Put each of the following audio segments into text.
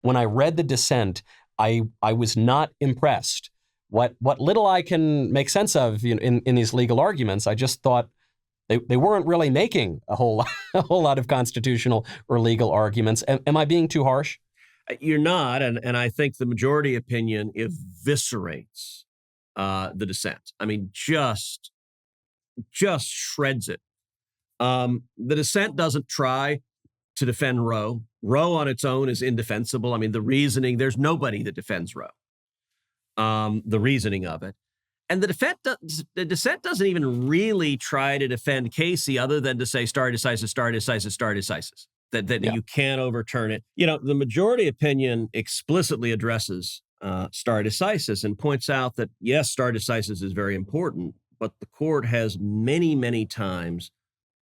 when I read the dissent, I was not impressed. What little I can make sense of in these legal arguments, I just thought they weren't really making a whole a whole lot of constitutional or legal arguments. Am I being too harsh? You're not, and I think the majority opinion eviscerates the dissent. I mean, just shreds it. The dissent doesn't try to defend Roe. Roe on its own is indefensible. I mean, the reasoning, there's nobody that defends Roe. The reasoning of it. And the dissent doesn't even really try to defend Casey other than to say stare decisis, stare decisis, stare decisis, that you can't overturn it. The majority opinion explicitly addresses stare decisis and points out that, yes, stare decisis is very important, but the court has many, many times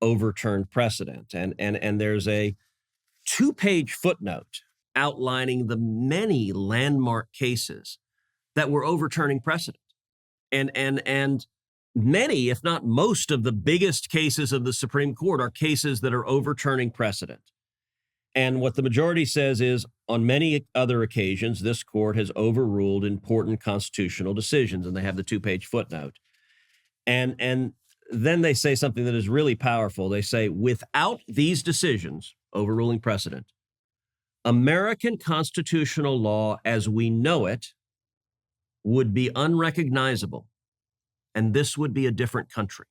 overturned precedent. And there's a 2-page footnote outlining the many landmark cases that were overturning precedent. And many, if not most, of the biggest cases of the Supreme Court are cases that are overturning precedent. And what the majority says is, on many other occasions, this court has overruled important constitutional decisions, and they have the 2-page footnote. And then they say something that is really powerful. They say, without these decisions, overruling precedent, American constitutional law as we know it would be unrecognizable, and this would be a different country.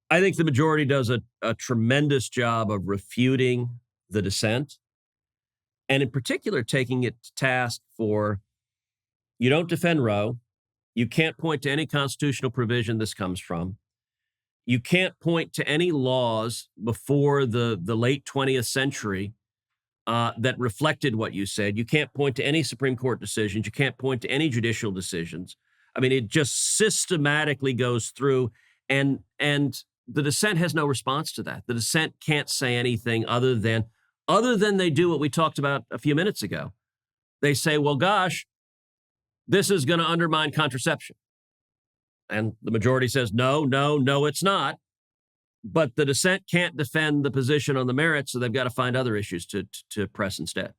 I think the majority does a tremendous job of refuting the dissent, and in particular, taking it to task for, you don't defend Roe, you can't point to any constitutional provision this comes from, you can't point to any laws before the late 20th century that reflected what you said. You can't point to any Supreme Court decisions. You can't point to any judicial decisions. I mean, it just systematically goes through, and the dissent has no response to that. The dissent can't say anything other than they do what we talked about a few minutes ago. They say, well, gosh, this is going to undermine contraception. And the majority says, no, it's not. But the dissent can't defend the position on the merits, so they've got to find other issues to press instead.